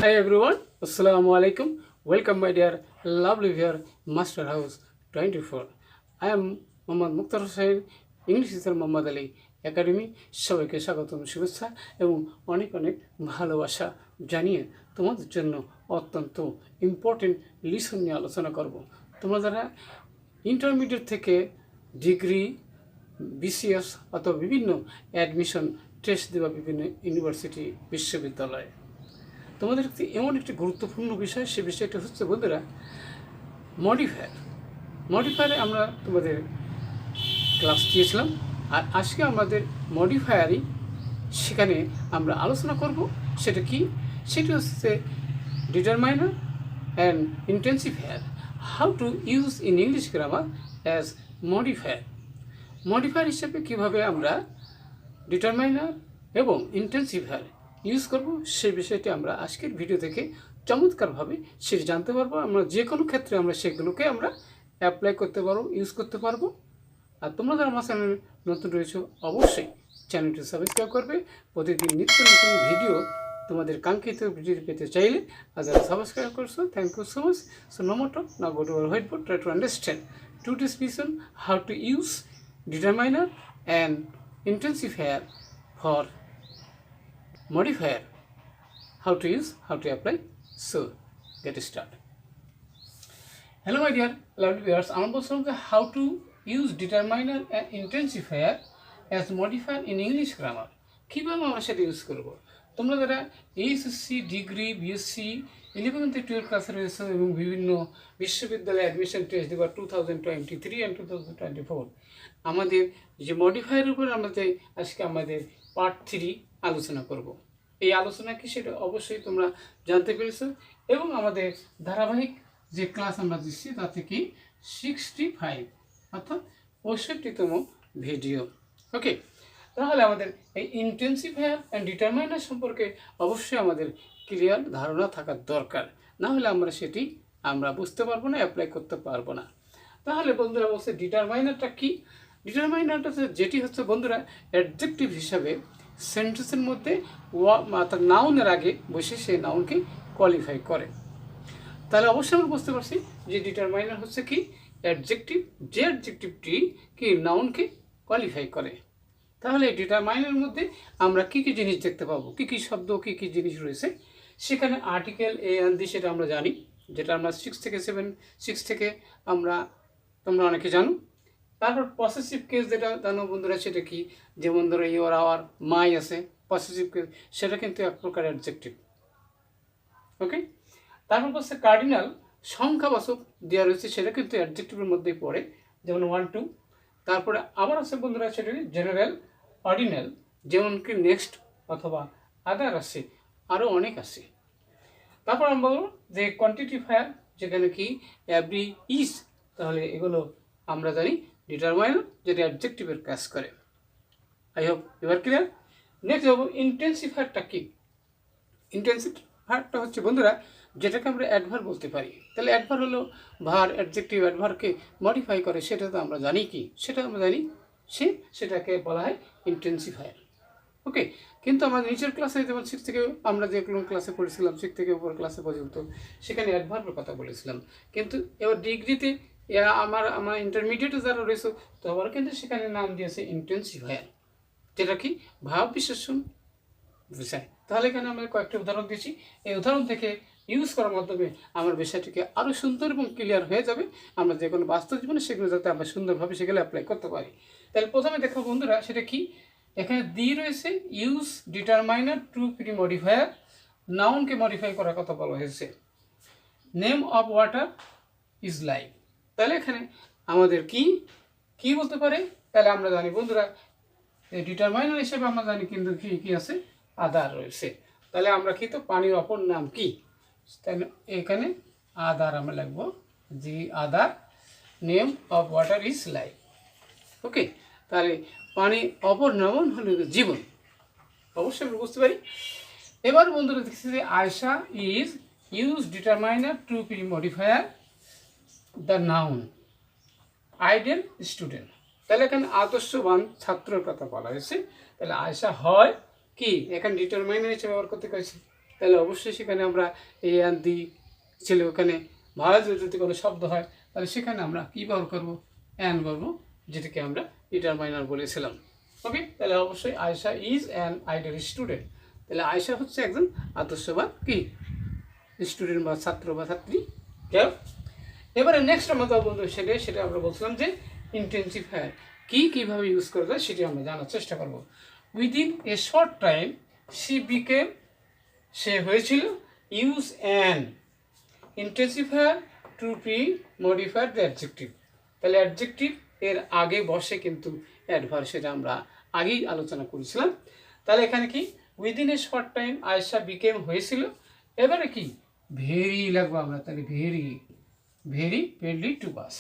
Hi everyone, Assalamu alaikum. Welcome my dear lovely viewer, Master House 24. I am Mohammad Mukhtar Hussain, English teacher Mohammad Ali Academy. সবাইকে স্বাগতম শুভেচ্ছা এবং অনেক অনেক ভালোবাসা জানিয়ে তোমাদের জন্য অত্যন্ত ইম্পর্টেন্ট লিসন নিয়ে আলোচনা করব। তোমরা যারা ইন্টারমিডিয়েট থেকে ডিগ্রি বিসিএস অথবা বিভিন্ন অ্যাডমিশন টেস্ট দেওয়া বিভিন্ন ইউনিভার্সিটি বিশ্ববিদ্যালয়ে তোমাদের এমন একটি গুরুত্বপূর্ণ বিষয়, সে বিষয়টা হচ্ছে বন্ধুরা মডিফায়ারে আমরা তোমাদের ক্লাস দিয়েছিলাম, আর আজকে আমাদের মডিফায়ারই সেখানে আমরা আলোচনা করব। সেটা কি? সেটা হচ্ছে determiner and intensifier, how to use in English grammar as modifier হিসেবে কীভাবে আমরা ডিটারমাইনার এবং ইন্টেন্সিফায়ার ইউজ করব, সেই বিষয়টি আমরা আজকের ভিডিও থেকে চমৎকারভাবে সেটা জানতে পারবো। আমরা যে কোনো ক্ষেত্রে আমরা সেগুলোকে আমরা অ্যাপ্লাই করতে পারবো, ইউজ করতে পারবো। আর তোমরা যারা আমার চ্যানেলে নতুন রয়েছে অবশ্যই চ্যানেলটি সাবস্ক্রাইব করবে। প্রতিদিন নিত্য নতুন ভিডিও তোমাদের কাঙ্ক্ষিত ভিডিও পেতে চাইলে আর যারা সাবস্ক্রাইব করছো, thank you so much. So no more talk, now go to our white board, try to understand today's lesson how to use determiner and intensifier for modifier, how to use, how to apply. So get started. Hello my dear lovely viewers, আমরা বলছিলাম যে how to use determiner and intensifier as modifier in English grammar, কীভাবে আমরা সেটা use করব। তোমরা যারা HSC degree BSc 11 থেকে 12 ক্লাসে রয়েছে এবং বিভিন্ন বিশ্ববিদ্যালয়ে অ্যাডমিশন টেস্ট দেওয়া 2023 অ্যান্ড 2024, আমাদের যে মডিফায়ারের উপর আজকে আমাদের পার্ট 3 আলোচনা করব। এই আলোচনা কি সেটা অবশ্যই তোমরা জানতে পেরেছো, এবং আমাদের ধারাবাহিক যে ক্লাস আমরা দিচ্ছি তা থেকে 65 অর্থাৎ 65তম ভিডিও। ওকে, তাহলে আমাদের এই ইন্টেন্সিফায়ার অ্যান্ড ডিটারমাইনার সম্পর্কে অবশ্যই আমাদের ক্লিয়ার ধারণা থাকার দরকার, না হলে আমরা সেটি বুঝতে পারবো না, অ্যাপ্লাই করতে পারবো না। তাহলে বন্ধুরা বলছে ডিটারমাইনারটা কি? ডিটারমাইনারটা যেটি হচ্ছে বন্ধুরা অ্যাডজেক্টিভ হিসাবে সেন্টেন্সের মধ্যে অর্থাৎ নাউনের আগে বসে সেই নাউনকে কোয়ালিফাই করে। তাহলে অবশ্যই আমরা বুঝতে পারছি যে ডিটারমাইনার হচ্ছে কি অ্যাডজেক্টিভ, যে অ্যাডজেক্টিভটি কি নাউনকে কোয়ালিফাই করে। তাহলে ডিটারমাইনারের মধ্যে আমরা কী কী জিনিস দেখতে পাবো, কী কী শব্দ, কী কী জিনিস রয়েছে। সেখানে আর্টিকেল এ অ্যান্ড দি সেটা আমরা জানি, যেটা আমরা 6 থেকে তোমরা অনেকে জানো। তারপর পসেসিভ কেস যেটা জানো বন্ধুরা, সেটা কি? যেমন ধরো ইওর, আওয়ার, মাই আছে পসেসিভ কেস, সেটা কিন্তু এক প্রকার অ্যাডজেক্টিভ। ওকে, তারপর হচ্ছে কার্ডিনাল সংখ্যাবাচক দেওয়া রয়েছে, সেটা কিন্তু অ্যাডজেক্টিভের মধ্যেই পড়ে, যেমন 1 2। তারপরে আবার আছে বন্ধুরা সেটা জেনারেল, অর্ডিনাল, যেমন কি নেক্সট অথবা আদার আছে, আরও অনেক আছে। তারপর আমরা বলবো যে কোয়ান্টিটিফায়ার, যেখানে কি এভরি, ইজ। তাহলে এগুলো আমরা জানি ডিটারমাইনার, যেটা অ্যাডজেক্টিভের কাজ করে। আই হোপ এবার ক্লিয়ার। নেক্সট যাবো ইন্টেন্সিফায়ারটা কি? ইন্টেন্সিফায়ারটা হচ্ছে বন্ধুরা যেটাকে আমরা অ্যাডভার বলতে পারি। তাহলে অ্যাডভার হলো ভার, অ্যাডজেক্টিভ অ্যাডভারকে মডিফাই করে, সেটা তো আমরা জানি কি, সেটা আমরা জানি সেটাকে বলা হয় ইন্টেন্সিফায়ার। ওকে, কিন্তু আমার নিচের ক্লাসে যেমন 6 থেকে আমরা যে কোনো ক্লাসে পড়েছিলাম, 6 থেকে উপর ক্লাসে পর্যন্ত, সেখানে অ্যাডভার্বের কথা বলেছিলাম। কিন্তু এবার ডিগ্রিতে আমার ইন্টারমিডিয়েটে যারা রয়েছে, তো আবার কিন্তু সেখানে নাম দিয়েছে ইন্টেন্সিফায়ার, যেটা কি ভাব বিশেষণ বোঝায়। তাহলে এখানে আমরা কয়েকটা উদাহরণ দিয়েছি, এই উদাহরণ থেকে ইউজ করার মাধ্যমে আমার বিষয়টিকে আরও সুন্দর এবং ক্লিয়ার হয়ে যাবে। আমরা যে কোনো বাস্তব জীবনে সেগুলো যাতে আমরা সুন্দরভাবে সেগুলো অ্যাপ্লাই করতে পারি। তাহলে প্রথমে দেখো বন্ধুরা সেটা কি, এখানে দিয়ে রয়েছে use determiner to pre modifier, নাউনকে মডিফাই করার কথা বলা হয়েছে। Name of water is life. তাহলে এখানে আমাদের কি বলতে পারে? তাহলে আমরা জানি বন্ধুরা ডিটারমাইনার হিসেবে আমরা জানি কিন্তু কি আছে, আদার রয়েছে। তাহলে আমরা কি, তো পানির অপর নাম কি? তাহলে এখানে আদার আমরা লিখবো, জি other, name of water is life. Okay, তাহলে পানি অপর নাম হলো জীবন, অবশ্যই আমরা বুঝতে পারি। এবার বন্ধুরা দেখছি যে Ayesha is use determiner to pre modifier the noun ideal student. তাহলে এখানে আদর্শবান ছাত্রের কথা বলা হয়েছে। তাহলে আয়সা হয় কি, এখানে ডিটারমাইনার হিসেবে ব্যবহার করতে করেছে। তাহলে অবশ্যই সেখানে আমরা এ অ্যান্ড দি ছিল, ওখানে ভাজ যদি কোনো শব্দ হয় তাহলে সেখানে আমরা কী ব্যবহার করবো? অ্যান বলবো, যেটাকে আমরা ডিটারমাইনার বলেছিলাম। ওকে, তাহলে অবশ্যই Ayesha is an ideal student. তাহলে আয়েশা হচ্ছে একজন আদর্শবান কি স্টুডেন্ট বা ছাত্র বা ছাত্রী। এবারে নেক্সট আমাদের বলতে সেটা আমরা বলছিলাম যে ইন্টেন্সিফায়ার কীভাবে ইউজ করা যায় সেটি আমরা জানার চেষ্টা করব। উইদিন এ শর্ট টাইম সে হয়েছিল use an intensifier to modify the adjective. তাহলে অ্যাডজেক্টিভ এর আগে বসে কিন্তু অ্যাডভার্ব, সেটা আমরা আগেই আলোচনা করেছিলাম। তাহলে এখানে কি within a short time Ayesha became হয়েছিল, এবারে কি ভেরি লাগবো আমরা, তাহলে ভেরি ফ্রেন্ডলি টু বাস।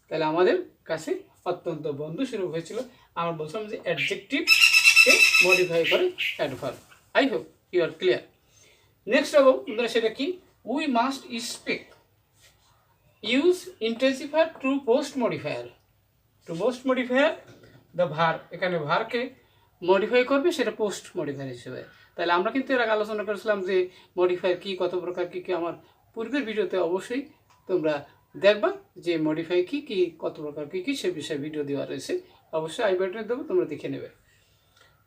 তাহলে আমাদের কাছে অত্যন্ত বন্ধুস্বরূপ হয়েছিল। আমরা বলছিলাম যে অ্যাডজেক্টিভকে মডিফাই করে adverb. I hope you are clear. Next হবো বন্ধুরা সেটা কি, we must expect use intensifier to post modifier. To post modifier the verb, এখানে ভারকে মডিফাই করবে সেটা পোস্ট মডিফায়ার হিসেবে। তাহলে আমরা কিন্তু এর আগে আলোচনা করেছিলাম যে মডিফায়ার কী, কত প্রকার কী কী, আমার পূর্বের ভিডিওতে অবশ্যই তোমরা দেখবা যে মডিফাই কী কী, কত প্রকার কী কী সে বিষয়ে ভিডিও দেওয়া রয়েছে, অবশ্যই আই বাটনে দেবো, তোমরা দেখে নেবে।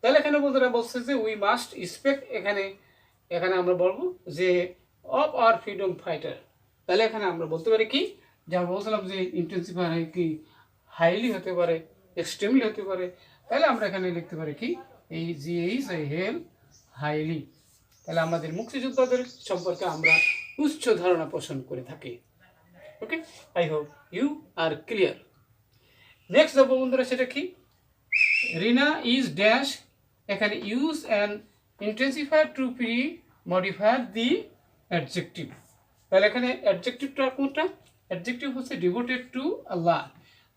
তাহলে এখানে বন্ধুরা বলছে যে উই মাস্ট এক্সপেক্ট, এখানে আমরা বলবো যে অফ আওয়ার ফ্রিডম ফাইটার। তাহলে এখানে আমরা বলতে পারি কি, যে আমরা বলছিলাম যে ইন্টেন্সিফায়ার কি হাইলি হতে পারে, এক্সট্রিমলি হতে পারে। তাহলে আমরা এখানে লিখতে পারি কি, এই জি এইচ আই হেল হাইলি। তাহলে আমাদের মুক্তিযোদ্ধাদের সম্পর্কে আমরা উচ্চ ধারণা পোষণ করে থাকি। Okay, I hope you are clear. Next যাবো বন্ধুরা সেটা কি, রিনা ইজ ড্যাশ, এখানে use an intensifier to modifier the adjective. তাহলে এখানে অ্যাডজেক্টিভটা কোনটা? অ্যাডজেক্টিভ হচ্ছে ডিভোটেড টু আল্লাহ।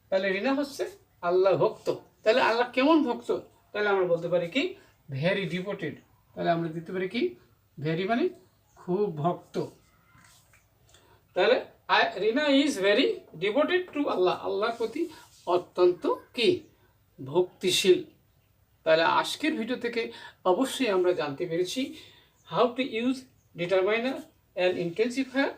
তাহলে রিনা হচ্ছে আল্লাহ ভক্ত। তাহলে আল্লাহ কেমন ভক্ত? তাহলে আমরা বলতে পারি কি ভেরি ডিভোটেড। তাহলে আমরা দিতে পারি কি ভেরি মানে খুব ভক্ত। তাহলে রিনা ইজ ভেরি ডিভোটেড টু আল্লাহ, আল্লাহর প্রতি অত্যন্ত কি ভক্তিশীল। তাহলে আজকের ভিডিও থেকে অবশ্যই আমরা জানতে পেরেছি how to use determiner and intensifier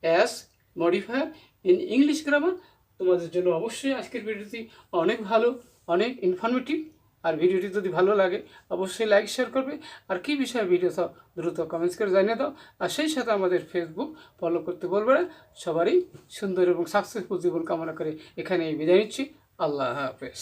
as modifier in English grammar. তোমাদের জন্য অবশ্যই আজকের ভিডিওটি অনেক ভালো, অনেক ইনফরমেটিভ। আর ভিডিওটি যদি ভালো লাগে অবশ্যই লাইক শেয়ার করবে, আর কী বিষয়ে ভিডিও চাও দ্রুত কমেন্টস করে জানিয়ে দাও। আর সেই সাথে আমাদের ফেসবুক ফলো করতে বলবে না। সবারই সুন্দর এবং সাকসেসফুল জীবন কামনা করে এখানেই বিদায় নিচ্ছি। আল্লাহ হাফেজ।